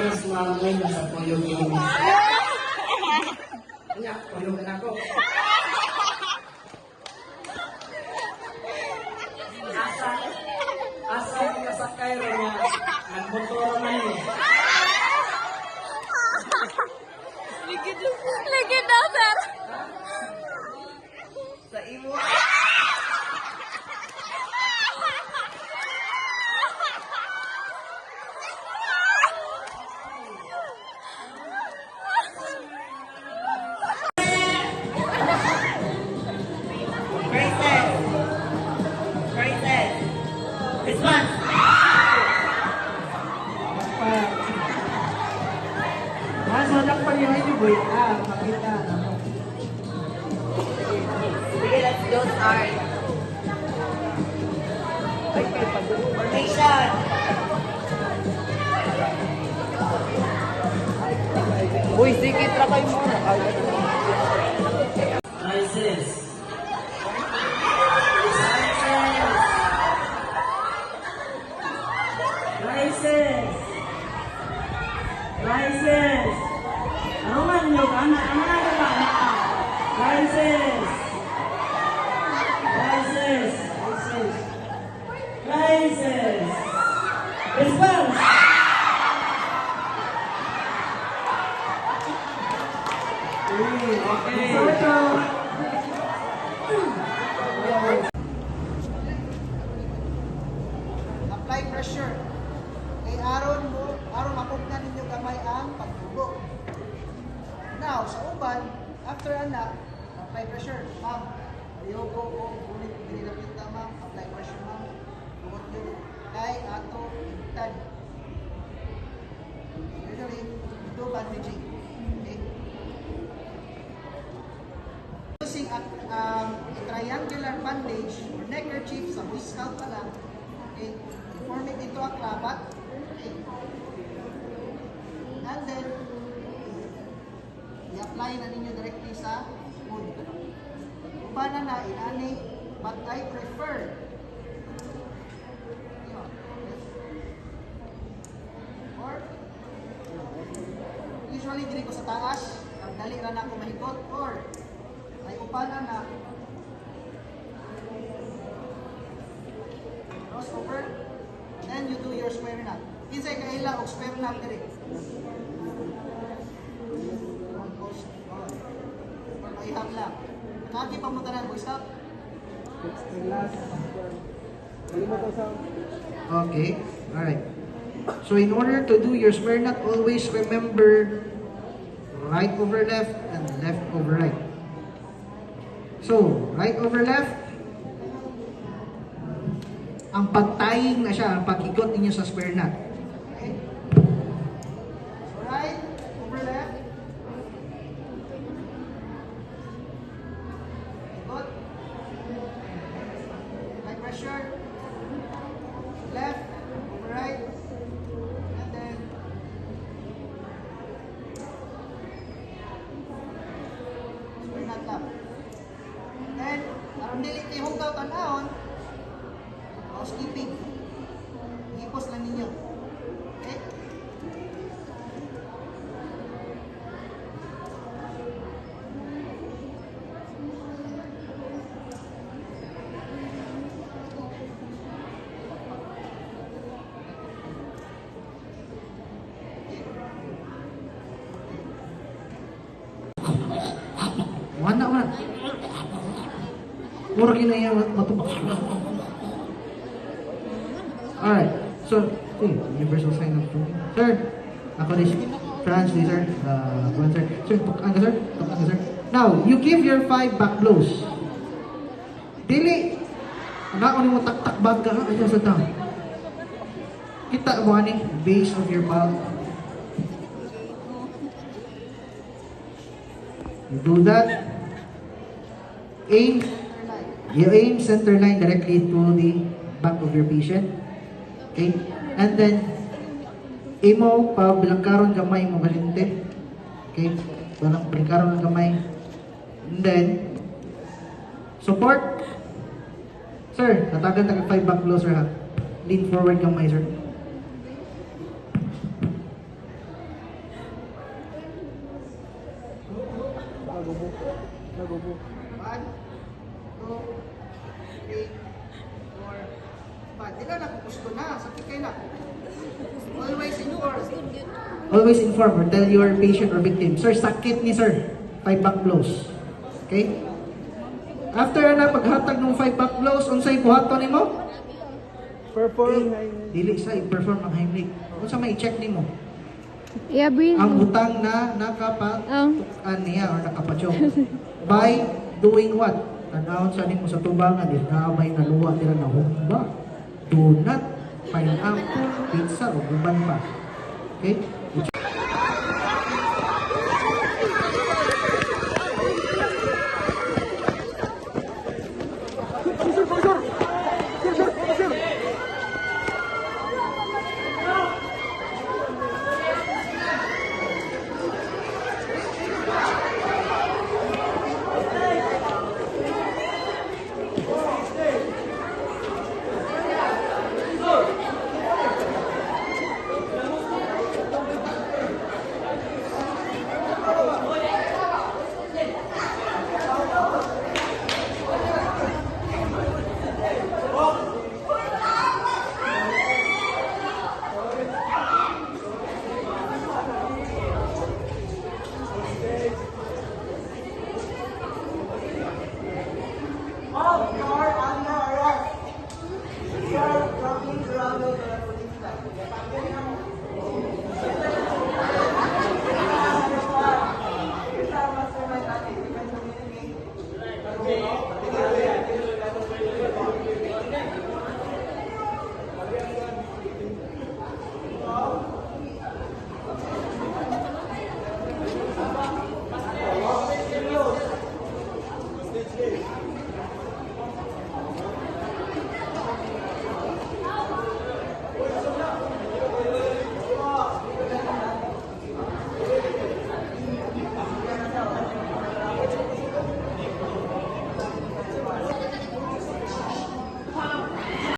Mas mamay na sa puyog yung... Kanya, puyog na ako. Asa yung nasakay rin niya. Nagmotor man eh. Ligid daw, sir. Sa imo. Response! Nasa dakpan yung ito, boy. Makita. Sige, let's go start. Formation! Uy, sige, trakay muna. Rises. Rises. Ano man yung anak ba? Rises. Response. Okay. Apply pressure. Kay aron mapugnan ninyo gamay ang pagtubo. Now, sa uban, after anak, apply pressure. Ma'am, ayoko ko ulit dinilapit na ma'am. Apply pressure ma'am. Tungod yun. Kay ato intad. Usually, ito bandaging. Okay? Using a triangular bandage or neckerchief sa Boy Scout pa lang, okay, form it into a cravat, okay, and then i-apply na ninyo directly sa wound. Ubanan na inani, but I prefer or usually diri ko sa taas, ang dali ra na ako mahikot, or ay upanan na cross over, then you do your square knot. Kinsay kaila og square knot diri. One post on. Or may habla. Kaki pa mo tanan, boy, stop. Okay, alright. So in order to do your square knot, always remember right over left and left over right. So, right over left, ang pagtaying na siya, ang pag-ikot ninyo sa square knot. Okay? So right over left. Good. High pressure. Left over right. And then square knot lang. Then, aron dili kay hugaw tan-awon, housekeeping. Hipos lang ninyo. Okay? Wala man. Mura kinaya matubak. Alright. So, universal sign of truth. Sir, ako ni Franz, sir. Sir. Sir, tukan ka, sir. Tukan ka, sir. Now, you give your 5 back blows. Dili. Ang mo tak-tak bag ka, ayan sa down. Kita mo ani, base of your palm. You do that. Aim. You aim center line directly to the back of your patient. Okay? And then, imo pa bilangkaron gamay mo galinte. Okay? Bilangkaron ng gamay. And then, support. Sir, tatagan taga 5 back closer ha. Lean forward gamay, sir. Di na gusto na, sakit kayo na. Always inform. Always inform or tell your patient or victim, sir, sakit ni sir. 5 back blows. Okay? After na paghatag ng 5 back blows, unsay buhaton nimo? Perform. Dili sa i-perform ang Heimlich. Unsa may i-check nimo? Yeah, breathe. Ang butang na nakapatukan niya or nakapatsyo. By doing what? Tanawon sa nimo sa tubangan, na may naluwa nila na humba, donut, pineapple, pizza, o guban pa. Okay?